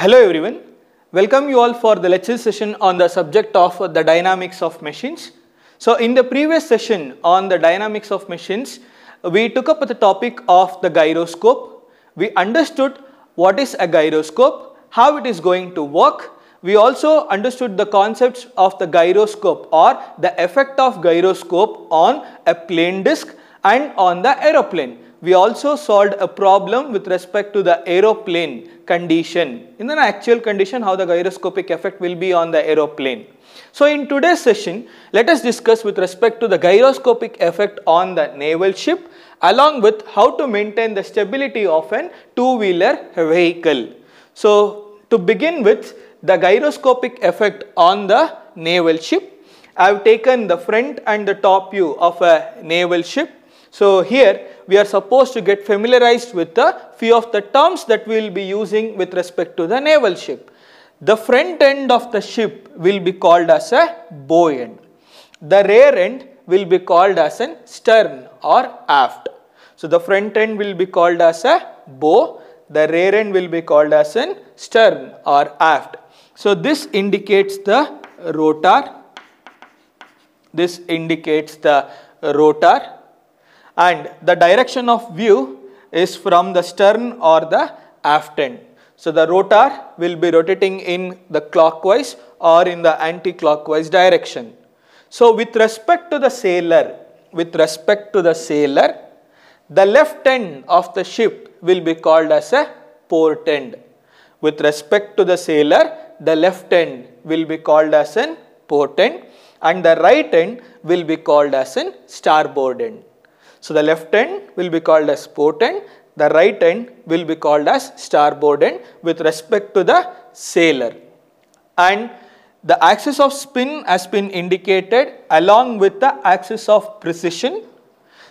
Hello everyone, welcome you all for the lecture session on the subject of the dynamics of machines. So in the previous session on the dynamics of machines, we took up the topic of the gyroscope. We understood what is a gyroscope, how it is going to work. We also understood the concepts of the gyroscope or the effect of gyroscope on a plane disc and on the aeroplane. We also solved a problem with respect to the aeroplane condition. In an actual condition, how the gyroscopic effect will be on the aeroplane. So in today's session, let us discuss with respect to the gyroscopic effect on the naval ship along with how to maintain the stability of an two-wheeler vehicle. So to begin with the gyroscopic effect on the naval ship, I have taken the front and the top view of a naval ship. So here we are supposed to get familiarized with a few of the terms that we will be using with respect to the naval ship. The front end of the ship will be called as a bow end. The rear end will be called as an stern or aft. So the front end will be called as a bow, the rear end will be called as an stern or aft. So this indicates the rotor, this indicates the rotor. And the direction of view is from the stern or the aft end. So the rotor will be rotating in the clockwise or in the anti-clockwise direction. So with respect to the sailor, the left end of the ship will be called as a port end. With respect to the sailor, the left end will be called as an port end and the right end will be called as an starboard end. So the left end will be called as port end, the right end will be called as starboard end with respect to the sailor. And the axis of spin has been indicated along with the axis of precision.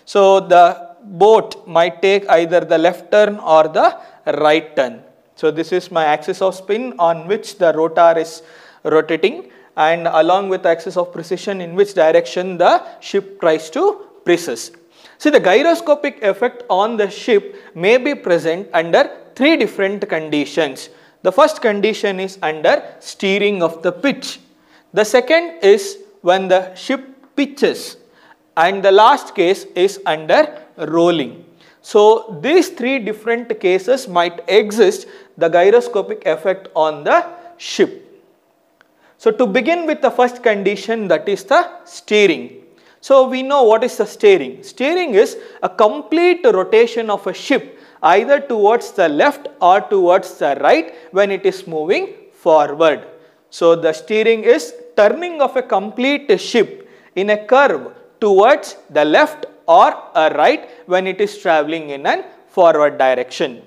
So the boat might take either the left turn or the right turn. So this is my axis of spin on which the rotor is rotating and along with the axis of precision in which direction the ship tries to precess. See, the gyroscopic effect on the ship may be present under three different conditions. The first condition is under steering of the pitch. The second is when the ship pitches and the last case is under rolling. So these three different cases might exist the gyroscopic effect on the ship. So to begin with the first condition, that is the steering. So we know what is the steering. Steering is a complete rotation of a ship either towards the left or towards the right when it is moving forward. So the steering is turning of a complete ship in a curve towards the left or a right when it is travelling in a forward direction.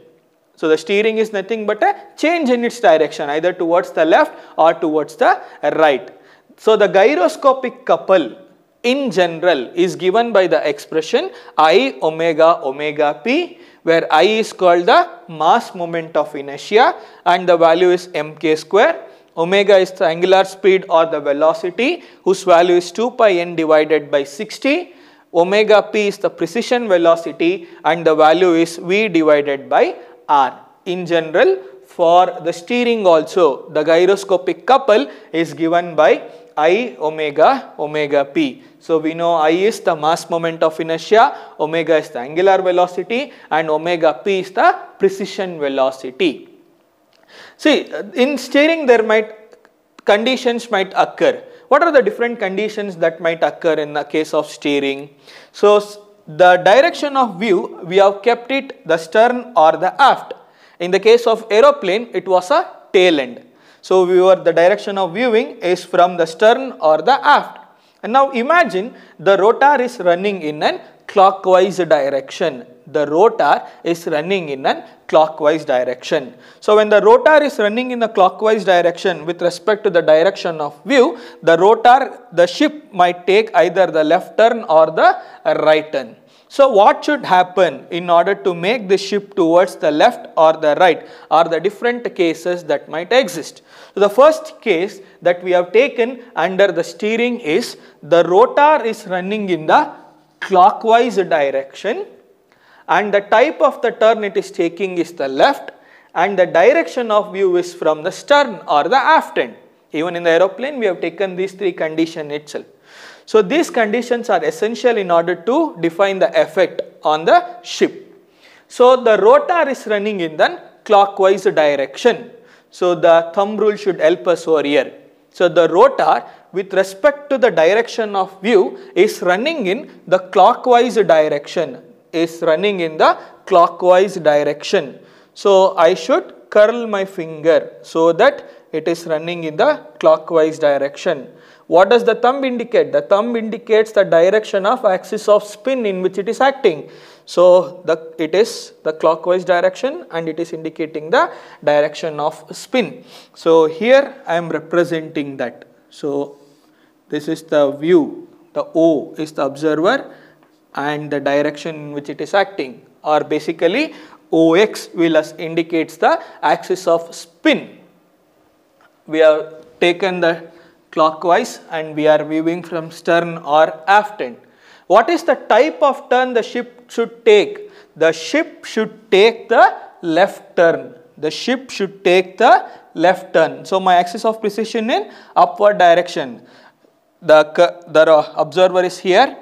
So the steering is nothing but a change in its direction either towards the left or towards the right. So the gyroscopic couple in general is given by the expression I omega omega p, where I is called the mass moment of inertia and the value is mk square. Omega is the angular speed or the velocity whose value is 2 pi n divided by 60. Omega p is the precision velocity and the value is v divided by r. In general, for the steering also, the gyroscopic couple is given by I omega omega p. So we know I is the mass moment of inertia, omega is the angular velocity and omega p is the precision velocity. See, in steering conditions might occur. What are the different conditions that might occur in the case of steering? So the direction of view, we have kept it the stern or the aft. In the case of aeroplane, it was a tail end. So the direction of viewing is from the stern or the aft. And now imagine the rotor is running in a clockwise direction. The rotor is running in a clockwise direction. So when the rotor is running in a clockwise direction with respect to the direction of view, the ship might take either the left turn or the right turn. So what should happen in order to make the ship towards the left or the right are the different cases that might exist. So the first case that we have taken under the steering is the rotor is running in the clockwise direction and the type of the turn it is taking is the left and the direction of view is from the stern or the aft end. Even in the aeroplane we have taken these three conditions itself. So these conditions are essential in order to define the effect on the ship. So the rotor is running in the clockwise direction. So the thumb rule should help us over here. So the rotor with respect to the direction of view is running in the clockwise direction. So I should curl my finger so that it is running in the clockwise direction. What does the thumb indicate? The thumb indicates the direction of axis of spin in which it is acting. So it is the clockwise direction and it is indicating the direction of spin. So here I am representing that. So this is the view, the O is the observer and the direction in which it is acting, or basically OX will indicates the axis of spin. We have taken the clockwise and we are viewing from stern or aft end. What is the type of turn the ship should take? The ship should take the left turn. So my axis of precision in upward direction. The observer is here.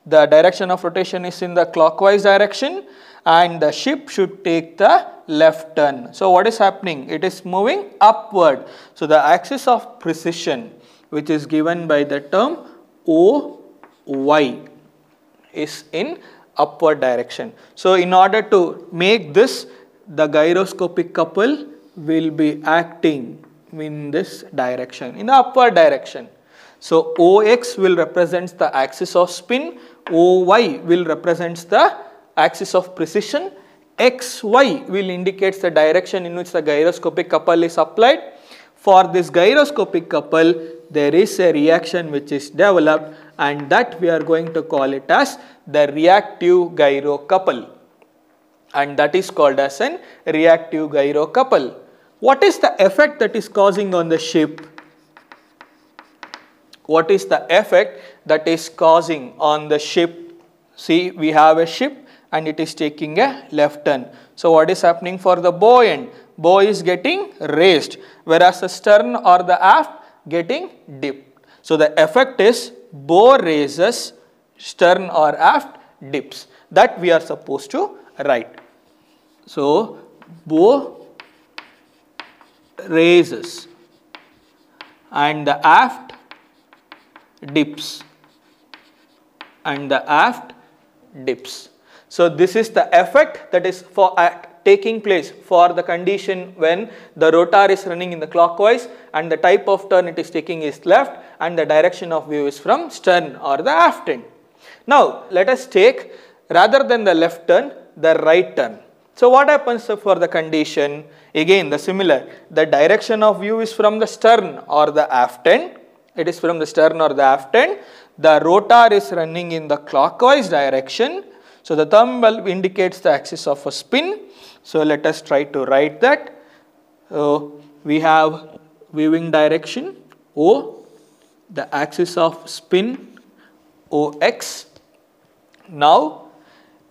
The direction of rotation is in the clockwise direction and the ship should take the left turn. So what is happening? It is moving upward. So the axis of precision, which is given by the term OY, is in upward direction. So in order to make this, the gyroscopic couple will be acting in this direction, in the upward direction. So OX will represent the axis of spin, OY will represent the axis of precision, XY will indicate the direction in which the gyroscopic couple is applied. For this gyroscopic couple, there is a reaction which is developed and that we are going to call it as the reactive gyro couple, and that is called as an reactive gyro couple. What is the effect that is causing on the ship? What is the effect that is causing on the ship? See, we have a ship and it is taking a left turn. So what is happening for the bow end? Bow is getting raised, whereas the stern or the aft getting dipped. So the effect is bow raises, stern or aft dips. That we are supposed to write. So bow raises and the aft dips, So this is the effect that is taking place for the condition when the rotor is running in the clockwise and the type of turn it is taking is left and the direction of view is from stern or the aft end. Now let us take, rather than the left turn, the right turn. So what happens for the condition? Again the similar, the direction of view is from the stern or the aft end. It is from the stern or the aft end. The rotor is running in the clockwise direction. So the thumb indicates the axis of a spin. So let us try to write that. We have viewing direction O, the axis of spin OX. Now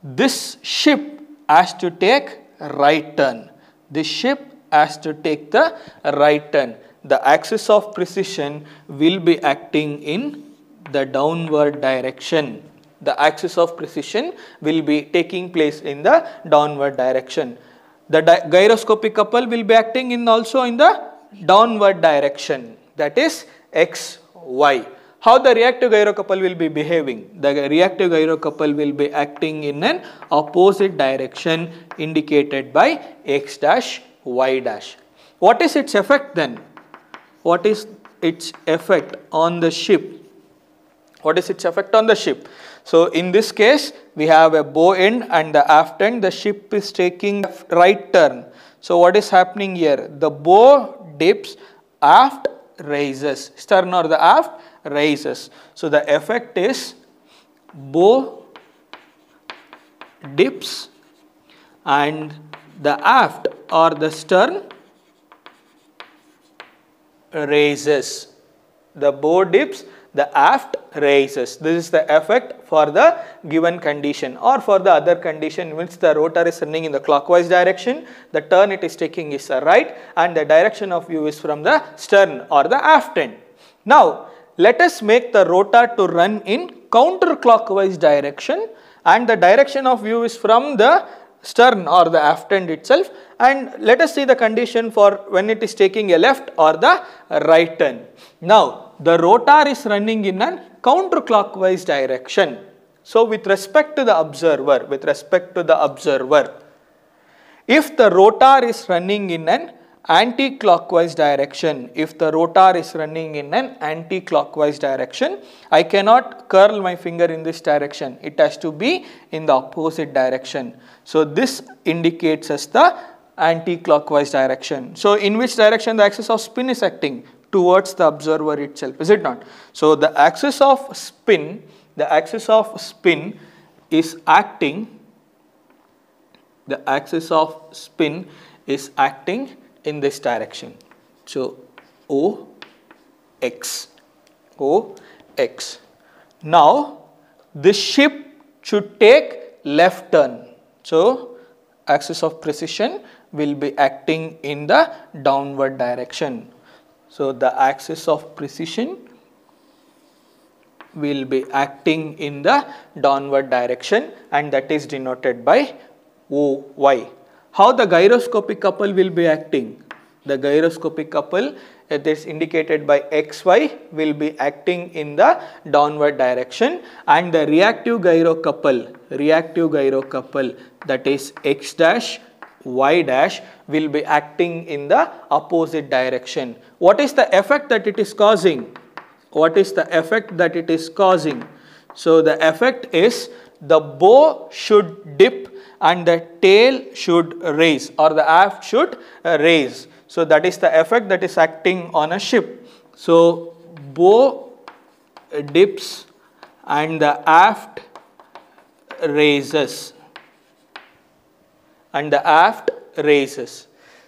this ship has to take right turn. This ship has to take the right turn. The axis of precision will be acting in the downward direction. The axis of precision will be taking place in the downward direction. The gyroscopic couple will be acting in also in the downward direction, that is XY. How the reactive gyro couple will be behaving? The reactive gyro couple will be acting in an opposite direction indicated by X dash, Y dash. What is its effect then? What is its effect on the ship? What is its effect on the ship? So in this case, we have a bow end and the aft end. The ship is taking right turn. So what is happening here? The bow dips, aft raises, stern or the aft raises. So the effect is bow dips and the aft or the stern raises. The bow dips, the aft raises. This is the effect for the given condition, or for the other condition in which the rotor is running in the clockwise direction, the turn it is taking is the right, and the direction of view is from the stern or the aft end. Now, let us make the rotor to run in counterclockwise direction, and the direction of view is from the stern or the aft end itself, and let us see the condition for when it is taking a left or the right turn. Now, the rotor is running in a counterclockwise direction. So, with respect to the observer, if the rotor is running in an anti-clockwise direction, I cannot curl my finger in this direction. It has to be in the opposite direction. So, this indicates as the anti-clockwise direction. So, in which direction the axis of spin is acting? Towards the observer itself, is it not? So, the axis of spin is acting in this direction. So, OX. Now, this ship should take left turn. So, axis of precision will be acting in the downward direction. So, the axis of precision will be acting in the downward direction, and that is denoted by OY. How the gyroscopic couple will be acting? The gyroscopic couple, it is indicated by XY, will be acting in the downward direction, and the reactive gyro couple, that is X dash, Y dash, will be acting in the opposite direction. What is the effect that it is causing? So, the effect is the bow should dip and the tail should raise, or the aft should raise. So, that is the effect that is acting on a ship. So, bow dips and the aft raises.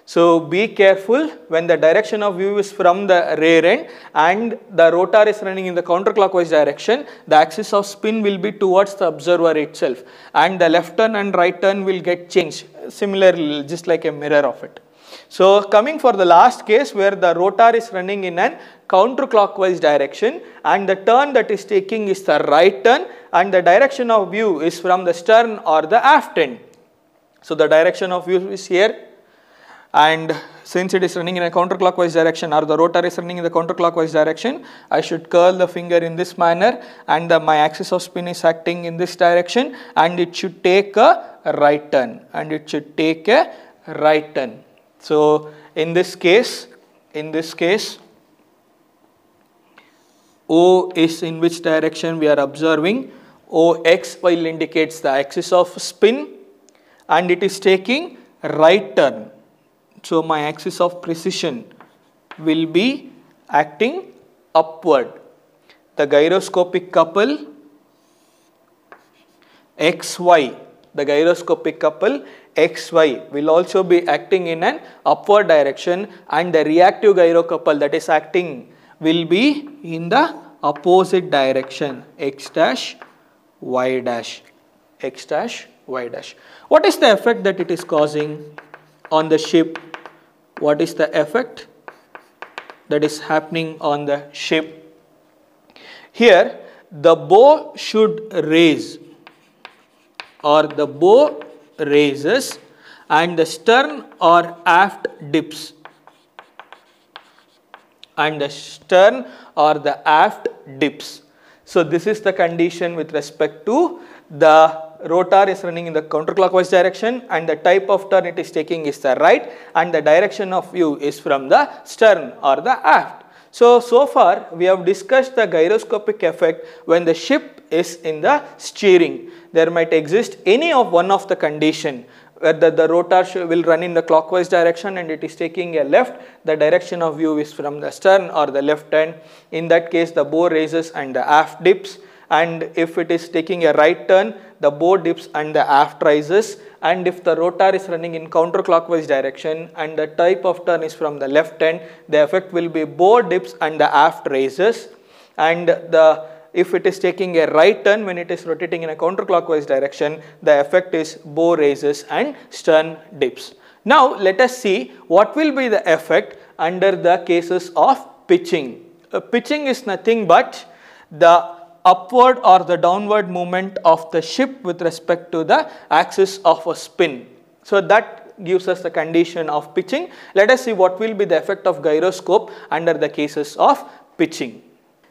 So, be careful when the direction of view is from the rear end and the rotor is running in the counterclockwise direction, the axis of spin will be towards the observer itself, and the left turn and right turn will get changed, similarly just like a mirror of it. So, coming for the last case where the rotor is running in an counterclockwise direction and the turn that is taking is the right turn, and the direction of view is from the stern or the aft end. So, the direction of view is here, and since it is running in a counterclockwise direction, or the rotor is running in the counterclockwise direction, I should curl the finger in this manner, and my axis of spin is acting in this direction, and it should take a right turn, So, in this case, O is in which direction we are observing? OX while indicates the axis of spin, and it is taking right turn. So, my axis of precision will be acting upward. The gyroscopic couple XY, will also be acting in an upward direction, and the reactive gyro couple that is acting will be in the opposite direction, X dash, Y dash. What is the effect that it is causing on the ship? What is the effect that is happening on the ship? Here, the bow should raise, or the bow raises, and the stern or aft dips. So, this is the condition with respect to the rotor is running in the counterclockwise direction, and the type of turn it is taking is the right, and the direction of view is from the stern or the aft. So far we have discussed the gyroscopic effect when the ship is in the steering. There might exist any of one of the condition, whether the rotor will run in the clockwise direction and it is taking a left, the direction of view is from the stern or the left end. In that case, the bow raises and the aft dips, and if it is taking a right turn, the bow dips and the aft rises, and if the rotor is running in counterclockwise direction and the type of turn is from the left end, the effect will be bow dips and the aft raises. and if it is taking a right turn when it is rotating in a counterclockwise direction, the effect is bow raises and stern dips. Now let us see what will be the effect under the cases of pitching. Pitching is nothing but the upward or the downward movement of the ship with respect to the axis of a spin. So that gives us the condition of pitching. Let us see what will be the effect of gyroscope under the cases of pitching.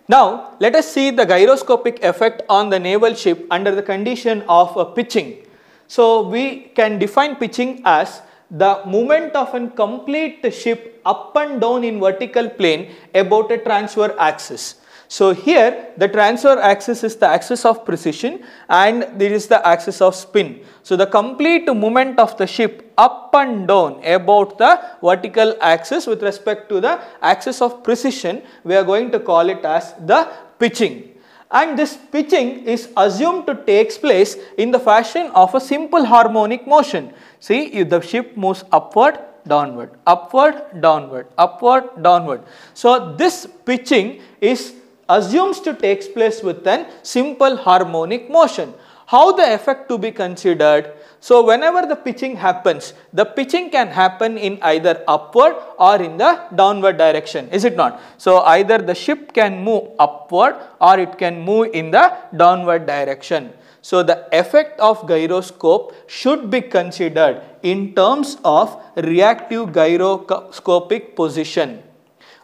Now let us see the gyroscopic effect on the naval ship under the condition of pitching. So we can define pitching as the movement of a complete ship up and down in vertical plane about a transverse axis. So here the transverse axis is the axis of precision and this is the axis of spin. So the complete movement of the ship up and down about the vertical axis with respect to the axis of precision, we are going to call it as the pitching. And this pitching is assumed to take place in the fashion of a simple harmonic motion. See, if the ship moves upward, downward, upward, downward, upward, downward. So this pitching is assumes to take place with an simple harmonic motion. How the effect to be considered? So whenever the pitching happens, the pitching can happen in either upward or in the downward direction, is it not? So either the ship can move upward or it can move in the downward direction. So the effect of gyroscope should be considered in terms of reactive gyroscopic position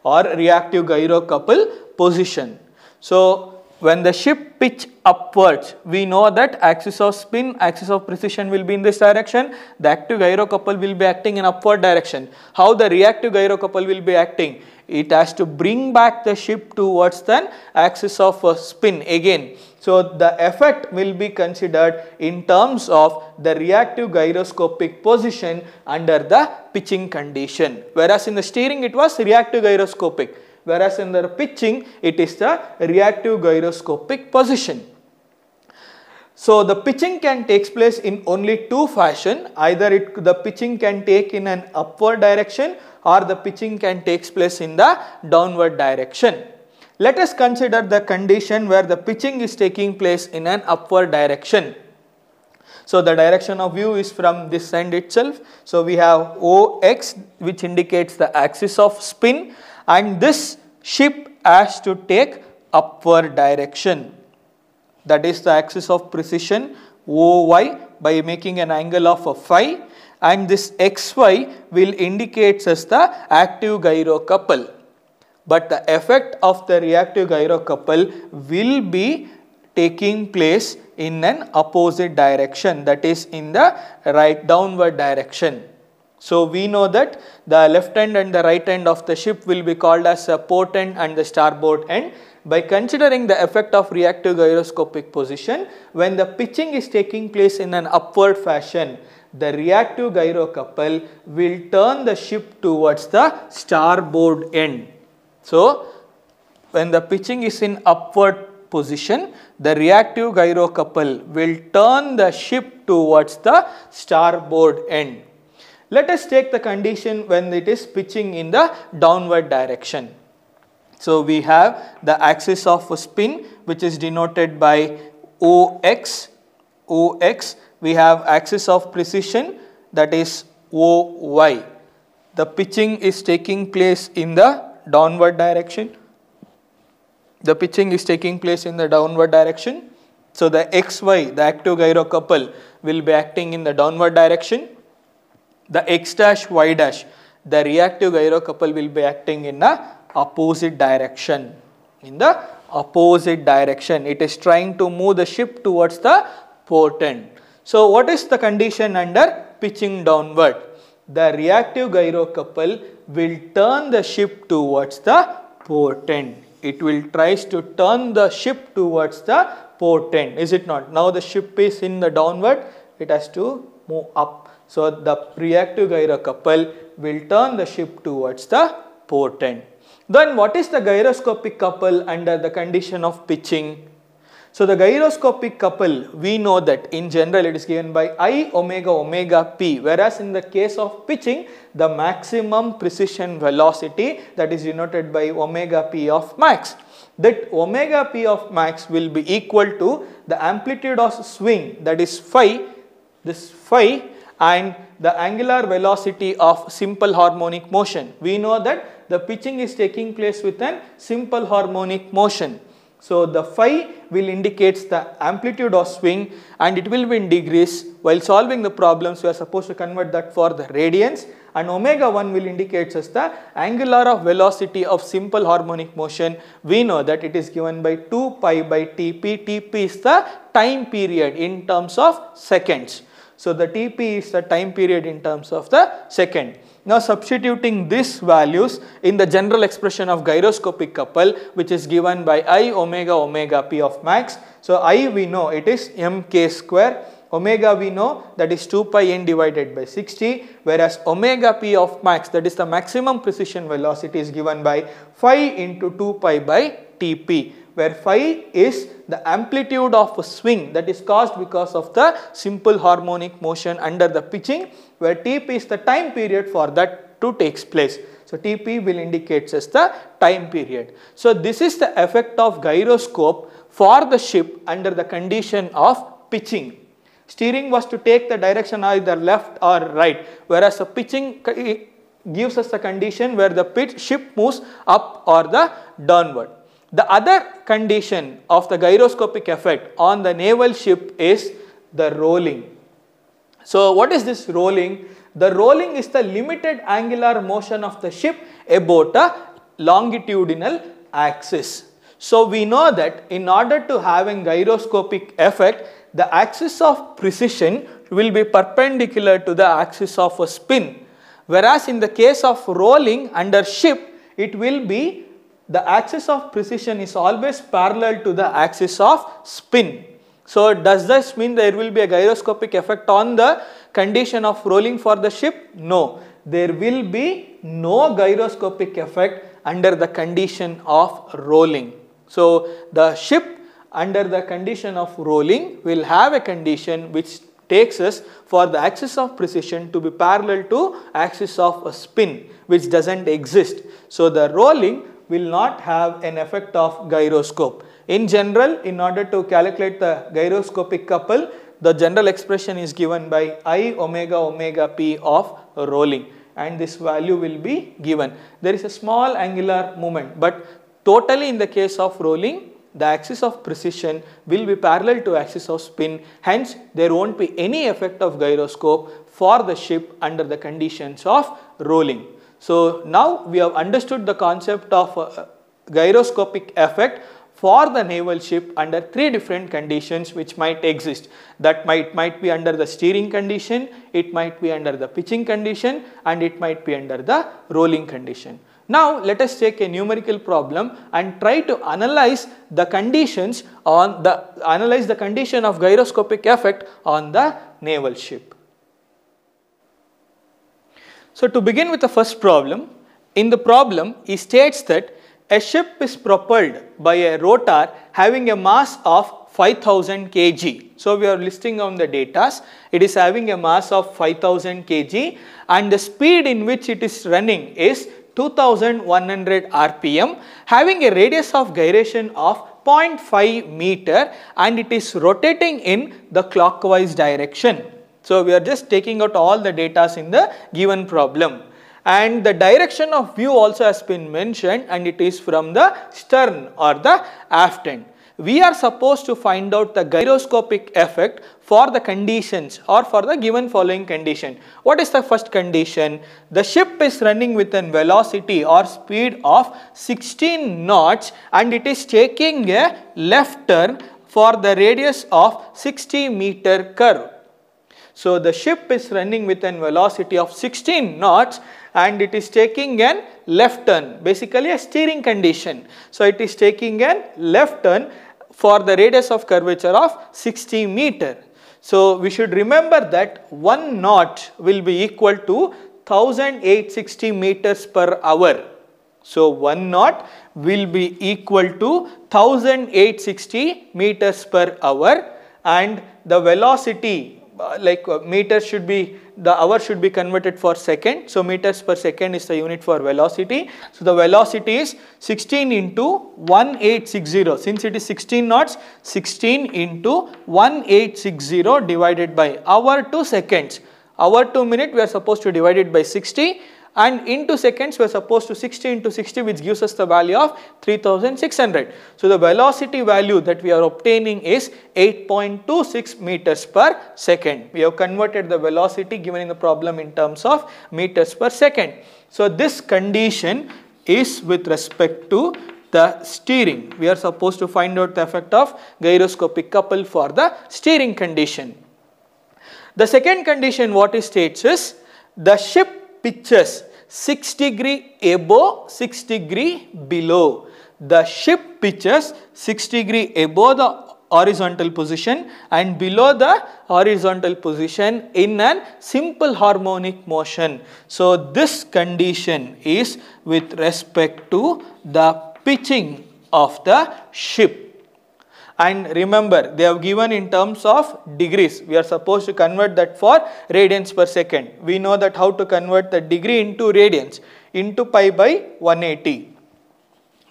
or reactive gyrocouple position. So when the ship pitch upwards, we know that axis of spin, axis of precision will be in this direction, the active gyrocouple will be acting in upward direction. How the reactive gyrocouple will be acting? It has to bring back the ship towards the axis of spin again. So the effect will be considered in terms of the reactive gyroscopic position under the pitching condition. Whereas in the steering it was reactive gyroscopic. Whereas in the pitching it is the reactive gyroscopic position. So the pitching can take place in only two fashion. Either the pitching can take in an upward direction or the pitching can take place in the downward direction. Let us consider the condition where the pitching is taking place in an upward direction. So the direction of view is from this end itself. So we have OX which indicates the axis of spin, and this ship has to take upward direction. That is the axis of precision OY by making an angle of phi, and this XY will indicate as the active gyrocouple. But the effect of the reactive gyrocouple will be taking place in an opposite direction, that is in the right downward direction. So we know that the left end and the right end of the ship will be called as a port end and the starboard end. By considering the effect of reactive gyroscopic position, when the pitching is taking place in an upward fashion, the reactive gyrocouple will turn the ship towards the starboard end. So when the pitching is in upward position, the reactive gyrocouple will turn the ship towards the starboard end. Let us take the condition when it is pitching in the downward direction. So we have the axis of spin which is denoted by OX. We have axis of precision, that is OY. The pitching is taking place in the downward direction. The pitching is taking place in the downward direction. So the XY, the active gyrocouple, will be acting in the downward direction. The X dash, Y dash, the reactive gyrocouple will be acting in the opposite direction. In the opposite direction, it is trying to move the ship towards the port end. So what is the condition under pitching downward? The reactive gyrocouple will turn the ship towards the port end. It will try to turn the ship towards the port end, is it not? Now the ship is in the downward, it has to move up. So the reactive gyrocouple will turn the ship towards the port end. Then what is the gyroscopic couple under the condition of pitching? So the gyroscopic couple, we know that in general it is given by I omega omega p, whereas in the case of pitching, the maximum precision velocity, that is denoted by omega p of max. that omega p of max will be equal to the amplitude of swing, that is phi, this phi, and the angular velocity of simple harmonic motion. We know that the pitching is taking place with an simple harmonic motion. So the phi will indicate the amplitude of swing and it will be in degrees. While solving the problems, we are supposed to convert that for the radians, and omega 1 will indicate us the angular of velocity of simple harmonic motion. We know that it is given by 2 pi by Tp. Tp is the time period in terms of seconds. So the Tp is the time period in terms of the second. Now substituting these values in the general expression of gyroscopic couple, which is given by I omega p of max. So I we know it is mk square, omega we know that is 2 pi n divided by 60, whereas omega p of max, that is the maximum precision velocity, is given by phi into 2 pi by Tp, where phi is the amplitude of a swing that is caused because of the simple harmonic motion under the pitching, where Tp is the time period for that to takes place. So Tp will indicate as the time period. So this is the effect of gyroscope for the ship under the condition of pitching. Steering was to take the direction either left or right, whereas the pitching gives us the condition where the ship moves up or the downward. The other condition of the gyroscopic effect on the naval ship is the rolling. So what is this rolling? The rolling is the limited angular motion of the ship about a longitudinal axis. So we know that in order to have a gyroscopic effect, the axis of precision will be perpendicular to the axis of a spin. Whereas in the case of rolling under ship, it will be the axis of precision is always parallel to the axis of spin. So does this mean there will be a gyroscopic effect on the condition of rolling for the ship? No, there will be no gyroscopic effect under the condition of rolling. So the ship under the condition of rolling will have a condition which takes us for the axis of precision to be parallel to axis of a spin, which doesn't exist. So the rolling will not have an effect of gyroscope. In general, in order to calculate the gyroscopic couple, the general expression is given by I omega p of rolling, and this value will be given. There is a small angular movement, but totally in the case of rolling, the axis of precision will be parallel to axis of spin, hence there won't be any effect of gyroscope for the ship under the conditions of rolling. So now we have understood the concept of gyroscopic effect for the naval ship under three different conditions which might exist. That might be under the steering condition, it might be under the pitching condition, and it might be under the rolling condition. Now let us take a numerical problem and try to analyze the conditions on the condition of gyroscopic effect on the naval ship. So to begin with the first problem, in the problem he states that a ship is propelled by a rotor having a mass of 5000 kg. So we are listing on the data. It is having a mass of 5000 kg and the speed in which it is running is 2100 rpm, having a radius of gyration of 0.5 meter, and it is rotating in the clockwise direction. So we are just taking out all the data in the given problem, and the direction of view also has been mentioned, and it is from the stern or the aft end. We are supposed to find out the gyroscopic effect for the conditions or for the given following condition. What is the first condition? The ship is running with a velocity or speed of 16 knots and it is taking a left turn for the radius of 60 meter curve. So the ship is running with a velocity of 16 knots and it is taking a left turn, basically a steering condition. So it is taking a left turn for the radius of curvature of 60 meter. So we should remember that 1 knot will be equal to 1860 meters per hour. So 1 knot will be equal to 1860 meters per hour, and the velocity, like meters should be the hour should be converted for second. So meters per second is the unit for velocity. So the velocity is 16 into 1860. Since it is 16 knots, 16 into 1860 divided by hour to seconds. Hour to minute we are supposed to divide it by 60, and into seconds we are supposed to 60 into 60, which gives us the value of 3600. So the velocity value that we are obtaining is 8.26 meters per second. We have converted the velocity given in the problem in terms of meters per second. So this condition is with respect to the steering. We are supposed to find out the effect of gyroscopic couple for the steering condition. The second condition what it states is the ship pitches 6 degree above, 6 degree below. The ship pitches 6 degree above the horizontal position and below the horizontal position in a simple harmonic motion. So this condition is with respect to the pitching of the ship. And remember, they have given in terms of degrees. We are supposed to convert that for radians per second. We know that how to convert the degree into radians. Into pi by 180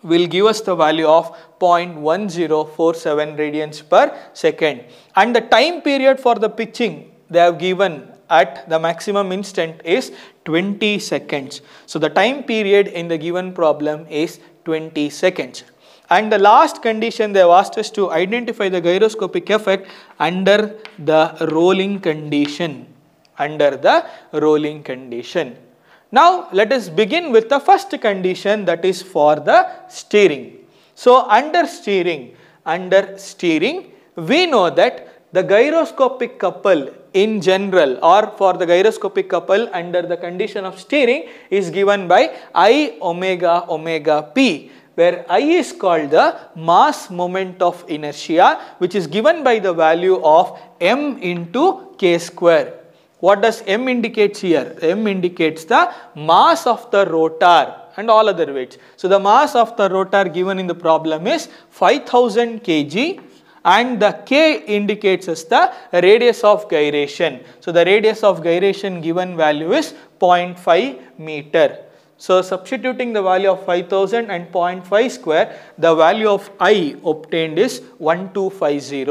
will give us the value of 0.1047 radians per second. And the time period for the pitching they have given at the maximum instant is 20 seconds. So the time period in the given problem is 20 seconds. And the last condition they have asked us to identify the gyroscopic effect under the rolling condition. Under the rolling condition. Now let us begin with the first condition, that is for the steering. So under steering we know that the gyroscopic couple in general, or for the gyroscopic couple under the condition of steering, is given by I omega omega p, where I is called the mass moment of inertia, which is given by the value of m into k square. What does m indicates here? M indicates the mass of the rotor and all other weights. So the mass of the rotor given in the problem is 5000 kg, and the k indicates as the radius of gyration. So the radius of gyration given value is 0.5 meter. So substituting the value of 5000 and 0.5 square, the value of I obtained is 1250.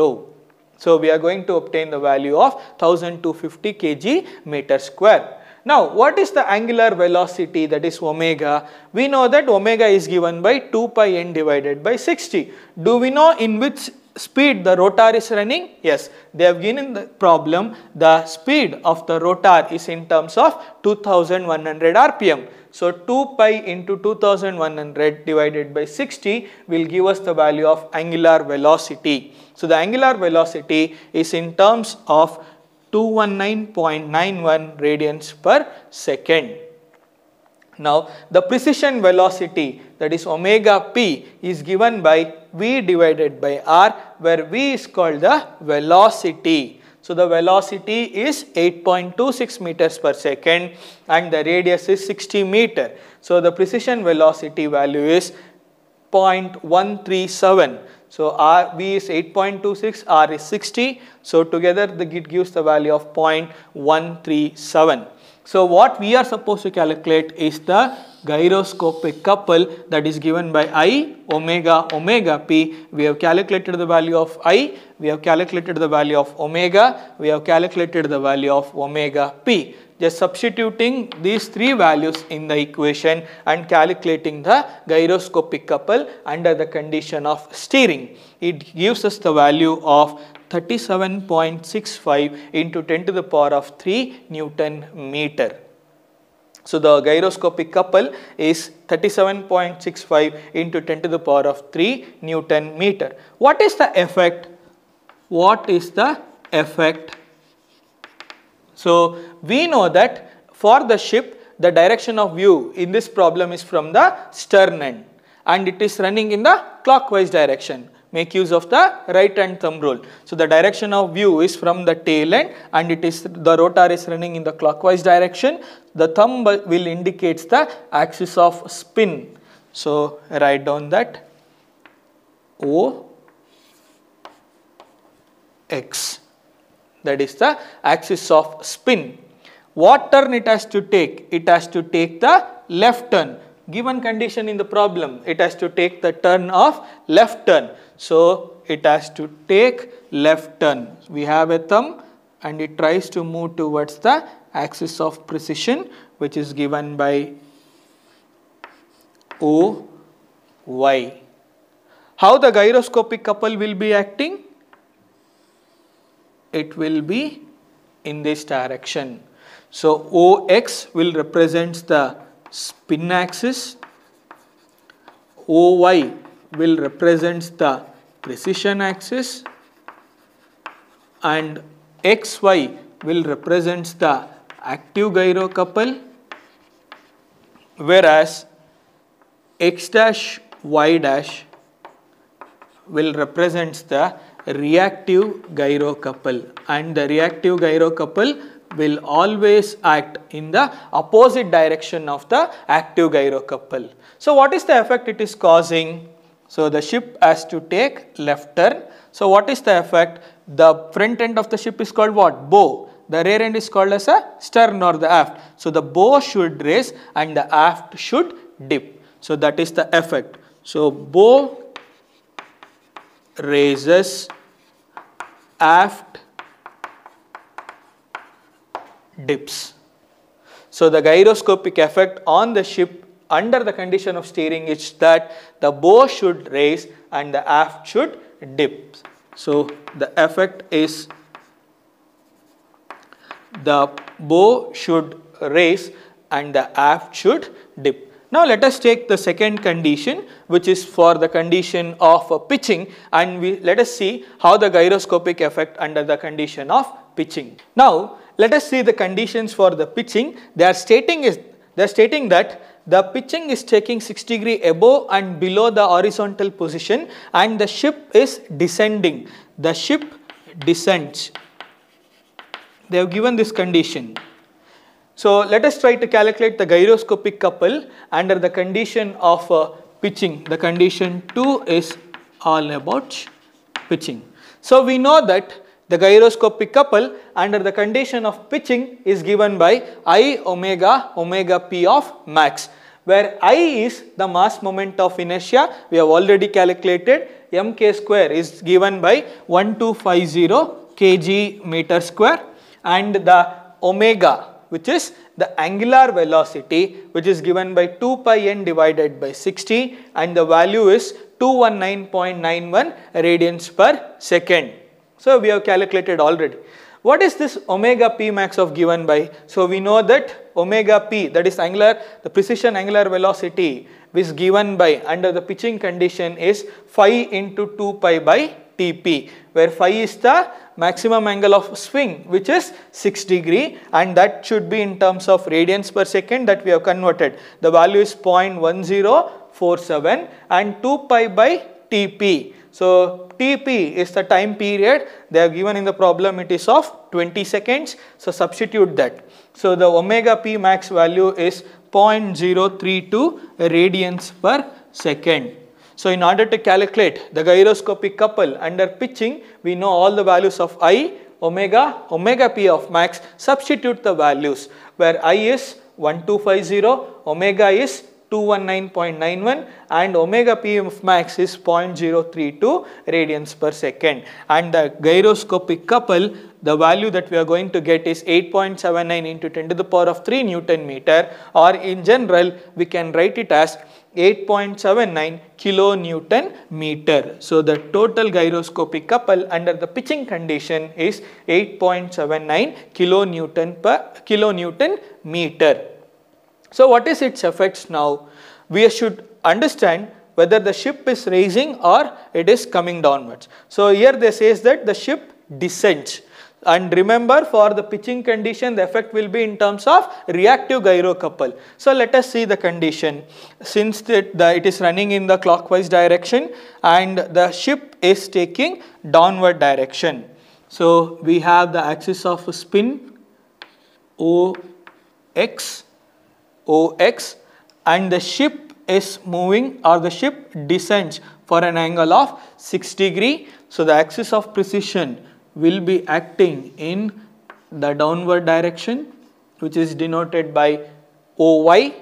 So we are going to obtain the value of 1250 kg meter square. Now what is the angular velocity, that is omega? We know that omega is given by 2 pi n divided by 60. Do we know in which speed the rotor is running? Yes, they have given in the problem the speed of the rotor is in terms of 2100 rpm. So 2 pi into 2100 divided by 60 will give us the value of angular velocity. So the angular velocity is in terms of 219.91 radians per second. Now the precision velocity, that is omega p, is given by v divided by r, where v is called the velocity. So the velocity is 8.26 meters per second and the radius is 60 meter. So the precision velocity value is 0.137. So v is 8.26, r is 60. So together it gives the value of 0.137. So what we are supposed to calculate is the gyroscopic couple, that is given by I omega omega p. We have calculated the value of I, we have calculated the value of omega, we have calculated the value of omega p. Just substituting these three values in the equation and calculating the gyroscopic couple under the condition of steering, it gives us the value of 37.65 into 10 to the power of 3 Newton meter. So the gyroscopic couple is 37.65 into 10 to the power of 3 Newton meter. What is the effect? What is the effect? So we know that for the ship, the direction of view in this problem is from the stern end and it is running in the clockwise direction. Make use of the right hand thumb rule. So the direction of view is from the tail end and it is the rotor is running in the clockwise direction. The thumb will indicate the axis of spin. So write down that O X, that is the axis of spin. What turn it has to take? It has to take the left turn. Given condition in the problem, it has to take the turn of left turn. So it has to take left turn. We have a thumb and it tries to move towards the axis of precision, which is given by OY. How the gyroscopic couple will be acting? It will be in this direction. So OX will represent the spin axis, OY will represent the precision axis, and XY will represent the active gyro couple, whereas X dash Y dash will represent the reactive gyro couple, and the reactive gyro couple will always act in the opposite direction of the active gyro couple. So what is the effect it is causing? So the ship has to take left turn. So what is the effect? The front end of the ship is called what? Bow. The rear end is called as a stern or the aft. So the bow should raise and the aft should dip. So that is the effect. So bow raises, aft dips. So the gyroscopic effect on the ship under the condition of steering is that the bow should raise and the aft should dip. So the effect is the bow should raise and the aft should dip. Now let us take the second condition, which is for the condition of pitching, and let us see how the gyroscopic effect under the condition of pitching. Now let us see the conditions for the pitching. They are stating that the pitching is taking 6 degree above and below the horizontal position and the ship is descending. The ship descends. They have given this condition. So let us try to calculate the gyroscopic couple under the condition of pitching. The condition 2 is all about pitching. So we know that the gyroscopic couple under the condition of pitching is given by I omega P of max, where I is the mass moment of inertia. We have already calculated. Mk square is given by 1250 kg meter square, and the omega, which is the angular velocity, which is given by 2 pi n divided by 60, and the value is 219.91 radians per second. So we have calculated already. What is this omega p max of given by? So we know that omega p, that is the precision angular velocity, is given by under the pitching condition is phi into 2 pi by Tp, where phi is the maximum angle of swing, which is 6 degree, and that should be in terms of radians per second that we have converted. The value is 0.1047 and 2 pi by Tp. So Tp is the time period. They have given in the problem it is of 20 seconds. So substitute that. So the omega p max value is 0.032 radians per second. So in order to calculate the gyroscopic couple under pitching, we know all the values of I, omega p of max. Substitute the values, where I is 1250, omega is 219.91 and omega p of max is 0.032 radians per second. And the gyroscopic couple, the value that we are going to get is 8.79 into 10 to the power of 3 Newton meter, or in general we can write it as 8.79 kilonewton meter. So the total gyroscopic couple under the pitching condition is 8.79 kilonewton meter. So what is its effects now? We should understand whether the ship is rising or it is coming downwards. So here they says that the ship descends. And remember, for the pitching condition, the effect will be in terms of reactive gyro couple. So let us see the condition. Since it is running in the clockwise direction and the ship is taking downward direction. So we have the axis of spin OX, and the ship is moving, or the ship descends for an angle of 6 degree. So the axis of precision will be acting in the downward direction, which is denoted by OY.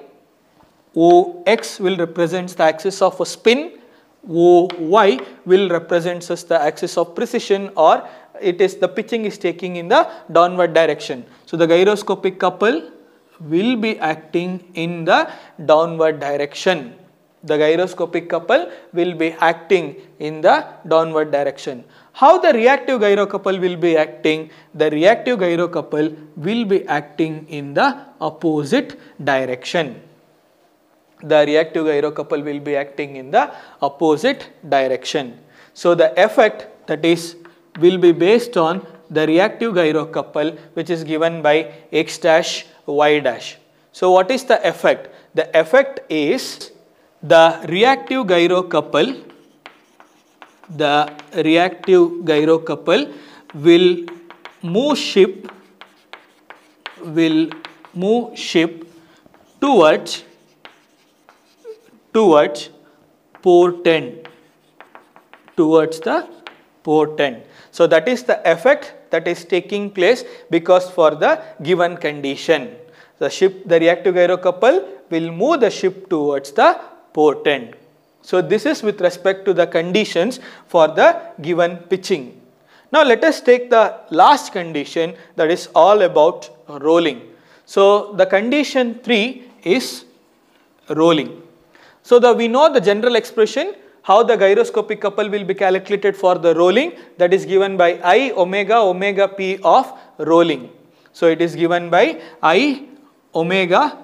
OX will represent the axis of a spin. OY will represent as the axis of precision, or it is the pitching is taking in the downward direction. So the gyroscopic couple will be acting in the downward direction. The gyroscopic couple will be acting in the downward direction. How the reactive gyrocouple will be acting? The reactive gyrocouple will be acting in the opposite direction. The reactive gyrocouple will be acting in the opposite direction. So the effect, that is, will be based on the reactive gyrocouple, which is given by X dash Y dash. So what is the effect? The effect is the reactive gyrocouple will move ship towards portent, towards the portent. So that is the effect that is taking place because for the given condition. The reactive gyrocouple will move the ship towards the portent. So this is with respect to the conditions for the given pitching. Now let us take the last condition, that is all about rolling. So the condition 3 is rolling. So we know the general expression how the gyroscopic couple will be calculated for the rolling, that is given by I omega p of rolling. So it is given by I omega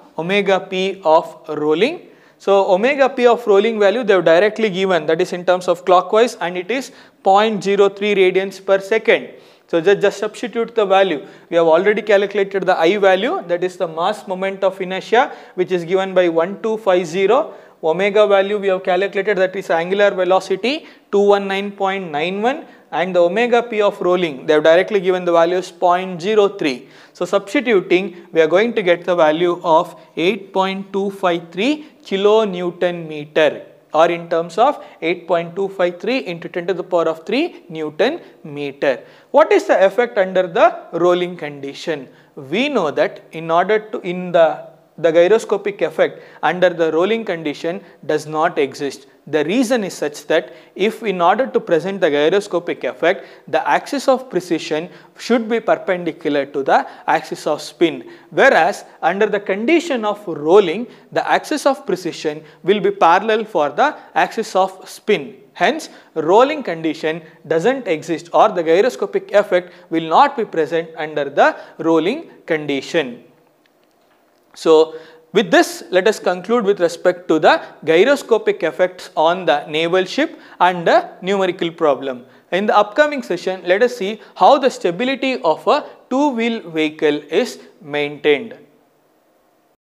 p of rolling. So omega p of rolling value they have directly given, that is in terms of clockwise, and it is 0.03 radians per second. So just substitute the value. We have already calculated the I value, that is the mass moment of inertia, which is given by 1250. Omega value we have calculated, that is angular velocity 219.91, and the omega p of rolling they have directly given the value is 0.03. So substituting, we are going to get the value of 8.253 kilonewton meter, or in terms of 8.253 into 10 to the power of 3 Newton meter. What is the effect under the rolling condition? We know that in order to, the gyroscopic effect under the rolling condition does not exist. The reason is such that if in order to present the gyroscopic effect, the axis of precision should be perpendicular to the axis of spin, whereas under the condition of rolling, the axis of precision will be parallel for the axis of spin. Hence, rolling condition does not exist, or the gyroscopic effect will not be present under the rolling condition. So with this, let us conclude with respect to the gyroscopic effects on the naval ship and the numerical problem. In the upcoming session, let us see how the stability of a two-wheel vehicle is maintained.